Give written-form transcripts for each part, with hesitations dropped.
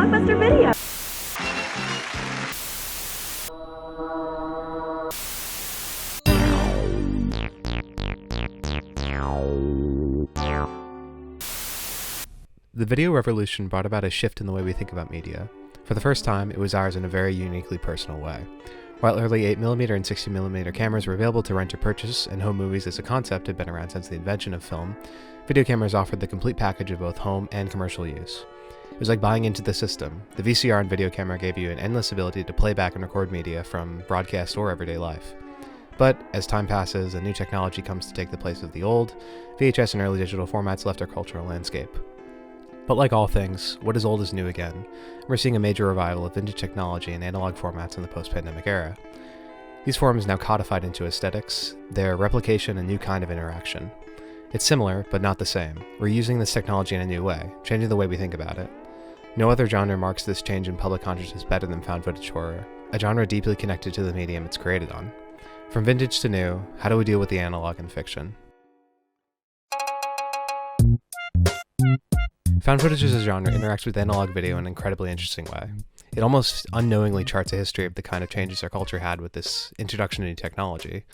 Blockbuster Video. The video revolution brought about a shift in the way we think about media. For the first time, it was ours in a very uniquely personal way. While early 8mm and 60mm cameras were available to rent or purchase, and home movies as a concept had been around since the invention of film, video cameras offered the complete package of both home and commercial use. It was like buying into the system. The VCR and video camera gave you an endless ability to play back and record media from broadcast or everyday life. But as time passes and new technology comes to take the place of the old, VHS and early digital formats left our cultural landscape. But like all things, what is old is new again. We're seeing a major revival of vintage technology and analog formats in the post-pandemic era. These forms now codified into aesthetics, their replication a new kind of interaction. It's similar, but not the same. We're using this technology in a new way, changing the way we think about it. No other genre marks this change in public consciousness better than found footage horror, a genre deeply connected to the medium it's created on. From vintage to new, how do we deal with the analog in fiction? Found footage as a genre interacts with analog video in an incredibly interesting way. It almost unknowingly charts a history of the kind of changes our culture had with this introduction to new technology.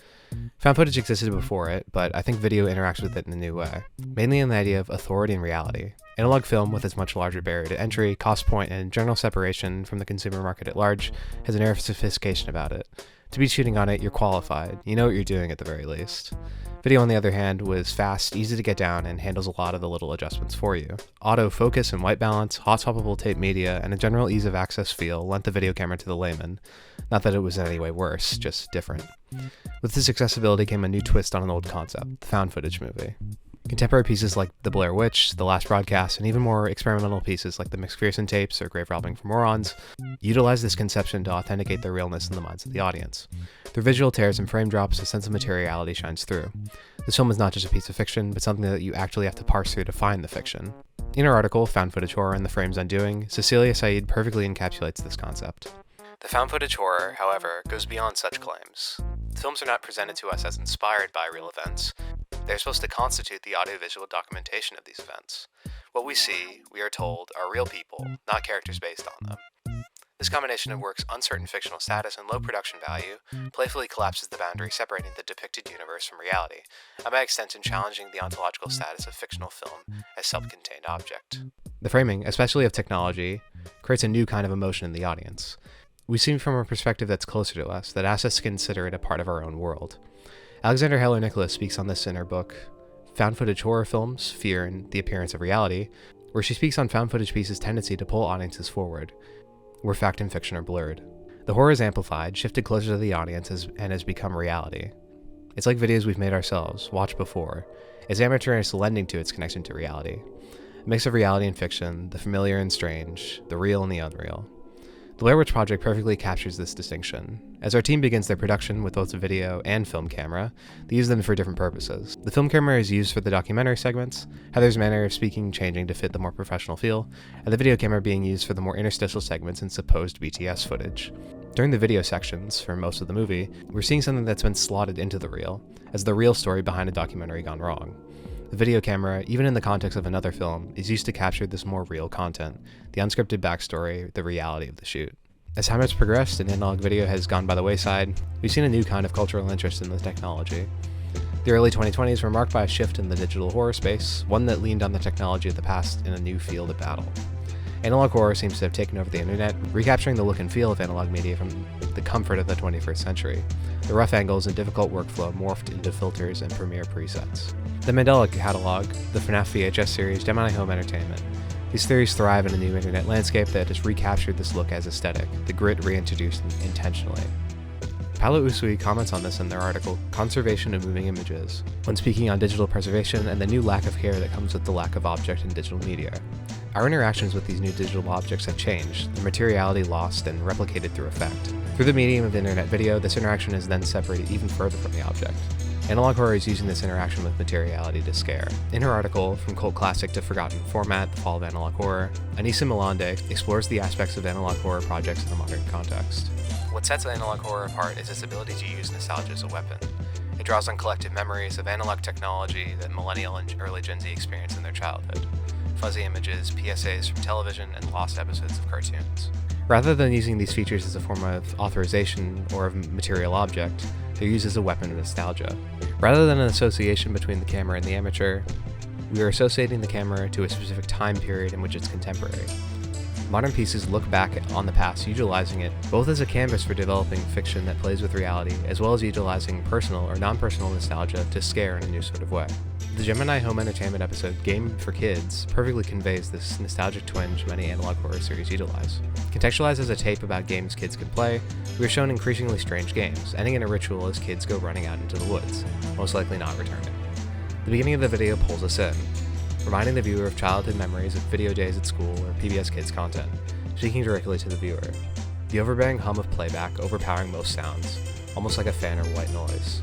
Found footage existed before it, but I think video interacts with it in a new way, mainly in the idea of authority and reality. Analog film, with its much larger barrier to entry, cost point, and general separation from the consumer market at large, has an air of sophistication about it. To be shooting on it, you're qualified. You know what you're doing at the very least. Video, on the other hand, was fast, easy to get down, and handles a lot of the little adjustments for you. Autofocus and white balance, hot swappable tape media, and a general ease of access feel lent the video camera to the layman. Not that it was in any way worse, just different. With this accessibility came a new twist on an old concept, the found footage movie. Contemporary pieces like The Blair Witch, The Last Broadcast, and even more experimental pieces like the McPherson tapes or Grave Robbing for Morons utilize this conception to authenticate their realness in the minds of the audience. Through visual tears and frame drops, a sense of materiality shines through. This film is not just a piece of fiction, but something that you actually have to parse through to find the fiction. In her article, Found Footage Horror and the Frame's Undoing, Cecilia Said perfectly encapsulates this concept. The found footage horror, however, goes beyond such claims. Films are not presented to us as inspired by real events. They're supposed to constitute the audiovisual documentation of these events. What we see, we are told, are real people, not characters based on them. This combination of work's uncertain fictional status and low production value playfully collapses the boundary separating the depicted universe from reality, and by extension challenging the ontological status of fictional film as self-contained object. The framing, especially of technology, creates a new kind of emotion in the audience. We see from a perspective that's closer to us, that asks us to consider it a part of our own world. Alexander Heller Nicholas speaks on this in her book, Found Footage Horror Films, Fear and the Appearance of Reality, where she speaks on found footage pieces' tendency to pull audiences forward, where fact and fiction are blurred. The horror is amplified, shifted closer to the audience, and has become reality. It's like videos we've made ourselves, watched before. It's amateurish lending to its connection to reality. A mix of reality and fiction, the familiar and strange, the real and the unreal. The Blair Witch Project perfectly captures this distinction. As our team begins their production with both a video and film camera, they use them for different purposes. The film camera is used for the documentary segments, Heather's manner of speaking changing to fit the more professional feel, and the video camera being used for the more interstitial segments and supposed BTS footage. During the video sections, for most of the movie, we're seeing something that's been slotted into the reel, as the real story behind a documentary gone wrong. The video camera, even in the context of another film, is used to capture this more real content, the unscripted backstory, the reality of the shoot. As time has progressed and analog video has gone by the wayside, we've seen a new kind of cultural interest in the technology. The early 2020s were marked by a shift in the digital horror space, one that leaned on the technology of the past in a new field of battle. Analog horror seems to have taken over the internet, recapturing the look and feel of analog media from the comfort of the 21st century. The rough angles and difficult workflow morphed into filters and Premiere presets. The Mandela Catalog, the FNAF VHS series, Gemini Home Entertainment. These theories thrive in a new internet landscape that has recaptured this look as aesthetic, the grit reintroduced intentionally. Paolo Usui comments on this in their article, Conservation of Moving Images, when speaking on digital preservation and the new lack of care that comes with the lack of object in digital media. Our interactions with these new digital objects have changed, the materiality lost and replicated through effect. Through the medium of internet video, this interaction is then separated even further from the object. Analog horror is using this interaction with materiality to scare. In her article, From Cult Classic to Forgotten Format, The Fall of Analog Horror, Anissa Milande explores the aspects of analog horror projects in a modern context. What sets analog horror apart is its ability to use nostalgia as a weapon. It draws on collective memories of analog technology that millennial and early Gen Z experienced in their childhood. Fuzzy images, PSAs from television, and lost episodes of cartoons. Rather than using these features as a form of authorization or of material object, they're used as a weapon of nostalgia. Rather than an association between the camera and the amateur, we are associating the camera to a specific time period in which it's contemporary. Modern pieces look back on the past, utilizing it both as a canvas for developing fiction that plays with reality, as well as utilizing personal or non-personal nostalgia to scare in a new sort of way. The Gemini Home Entertainment episode Game for Kids perfectly conveys this nostalgic twinge many analog horror series utilize. Contextualized as a tape about games kids can play, we are shown increasingly strange games, ending in a ritual as kids go running out into the woods, most likely not returning. The beginning of the video pulls us in, reminding the viewer of childhood memories of video days at school or PBS Kids content, speaking directly to the viewer. The overbearing hum of playback overpowering most sounds, almost like a fan or white noise.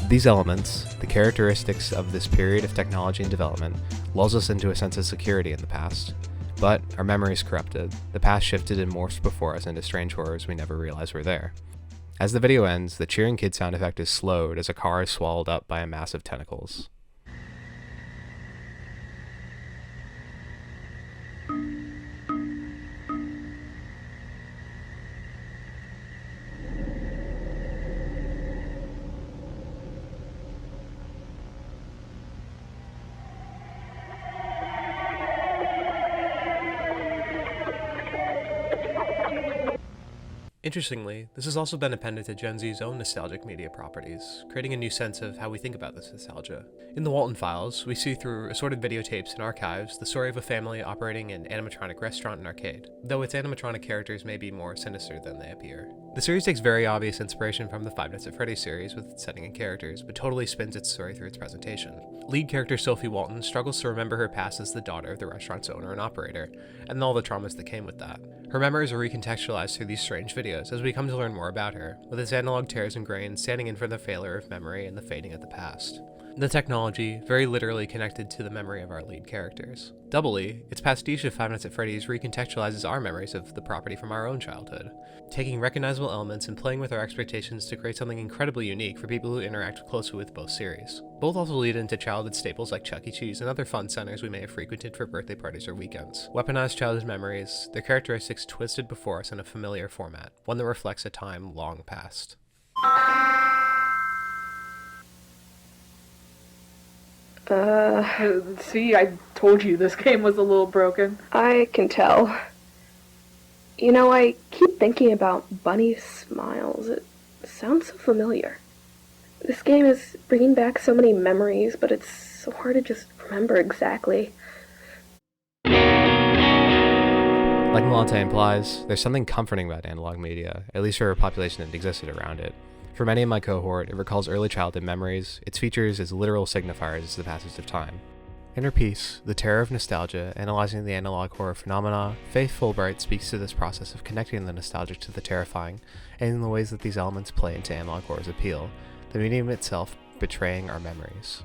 These elements, the characteristics of this period of technology and development, lulls us into a sense of security in the past. But our memory is corrupted, the past shifted and morphed before us into strange horrors we never realized were there. As the video ends, the cheering kid sound effect is slowed as a car is swallowed up by a mass of tentacles. Interestingly, this has also been appended to Gen Z's own nostalgic media properties, creating a new sense of how we think about this nostalgia. In the Walton Files, we see through assorted videotapes and archives the story of a family operating an animatronic restaurant and arcade, though its animatronic characters may be more sinister than they appear. The series takes very obvious inspiration from the Five Nights at Freddy's series with its setting and characters, but totally spins its story through its presentation. Lead character Sophie Walton struggles to remember her past as the daughter of the restaurant's owner and operator, and all the traumas that came with that. Her memories are recontextualized through these strange videos as we come to learn more about her, with its analog tears and grains standing in for the failure of memory and the fading of the past. The technology, very literally connected to the memory of our lead characters. Doubly, its pastiche of Five Nights at Freddy's recontextualizes our memories of the property from our own childhood, taking recognizable elements and playing with our expectations to create something incredibly unique for people who interact closely with both series. Both also lead into childhood staples like Chuck E. Cheese and other fun centers we may have frequented for birthday parties or weekends. Weaponized childhood memories, their characteristics twisted before us in a familiar format, one that reflects a time long past. See, I told you this game was a little broken. I can tell. You know, I keep thinking about bunny smiles. It sounds so familiar. This game is bringing back so many memories, but it's so hard to just remember exactly. Like Malante implies, there's something comforting about analog media, at least for a population that existed around it. For many in my cohort, it recalls early childhood memories, its features as literal signifiers as the passage of time. In her piece, The Terror of Nostalgia, analyzing the analog horror phenomena, Faith Fulbright speaks to this process of connecting the nostalgic to the terrifying, and in the ways that these elements play into analog horror's appeal, the medium itself betraying our memories.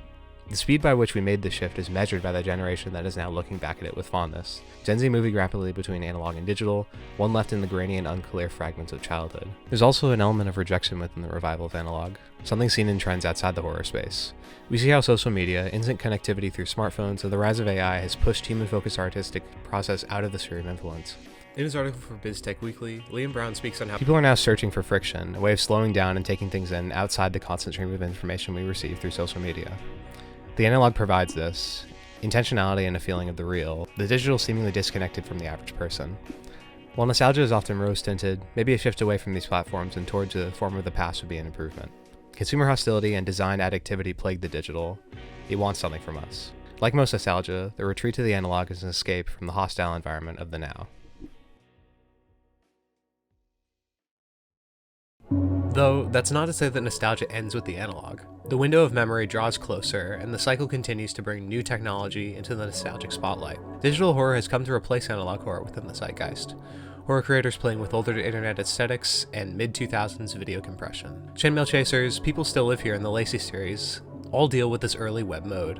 The speed by which we made this shift is measured by the generation that is now looking back at it with fondness. Gen Z moving rapidly between analog and digital, one left in the grainy and unclear fragments of childhood. There's also an element of rejection within the revival of analog, something seen in trends outside the horror space. We see how social media, instant connectivity through smartphones, and the rise of AI has pushed human-focused artistic process out of the sphere of influence. In his article for BizTech Weekly, Liam Brown speaks on how people are now searching for friction, a way of slowing down and taking things in outside the constant stream of information we receive through social media. The analog provides this intentionality and a feeling of the real, the digital seemingly disconnected from the average person. While nostalgia is often rose-tinted, maybe a shift away from these platforms and towards a form of the past would be an improvement. Consumer hostility and design additivity plague the digital. It wants something from us. Like most nostalgia, the retreat to the analog is an escape from the hostile environment of the now. Though, that's not to say that nostalgia ends with the analog. The window of memory draws closer, and the cycle continues to bring new technology into the nostalgic spotlight. Digital horror has come to replace analog horror within the zeitgeist. Horror creators playing with older internet aesthetics and mid-2000s video compression. Chainmail Chasers, People Still Live Here, and the Lacey series all deal with this early web mode.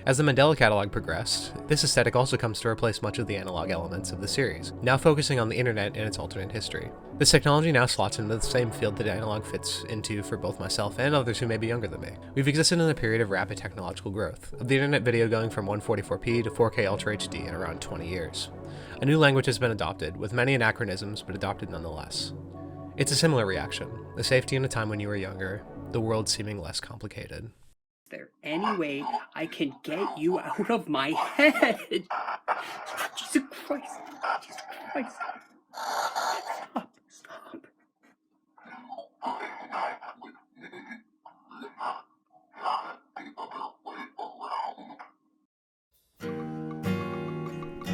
As the Mandela catalog progressed, this aesthetic also comes to replace much of the analog elements of the series, now focusing on the internet and its alternate history. This technology now slots into the same field that analog fits into for both myself and others who may be younger than me. We've existed in a period of rapid technological growth, of the internet video going from 144p to 4K Ultra HD in around 20 years. A new language has been adopted, with many anachronisms, but adopted nonetheless. It's a similar reaction, the safety in a time when you were younger, the world seeming less complicated. Is there any way I can get you out of my head? Jesus Christ. Jesus Christ. Stop. Stop.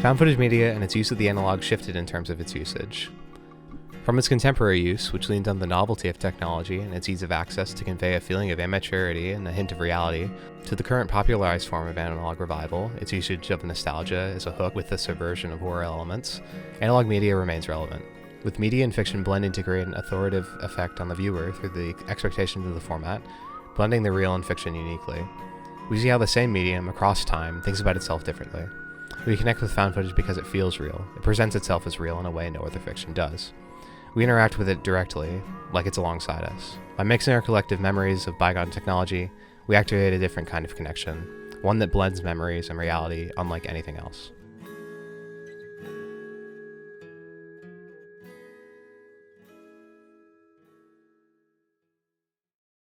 Found footage media and its use of the analog shifted in terms of its usage. From its contemporary use, which leaned on the novelty of technology and its ease of access to convey a feeling of immaturity and a hint of reality, to the current popularized form of analog revival, its usage of nostalgia as a hook with the subversion of horror elements, analog media remains relevant. With media and fiction blending to create an authoritative effect on the viewer through the expectations of the format, blending the real and fiction uniquely. We see how the same medium, across time, thinks about itself differently. We connect with found footage because it feels real. It presents itself as real in a way no other fiction does. We interact with it directly, like it's alongside us. By mixing our collective memories of bygone technology, we activate a different kind of connection, one that blends memories and reality unlike anything else.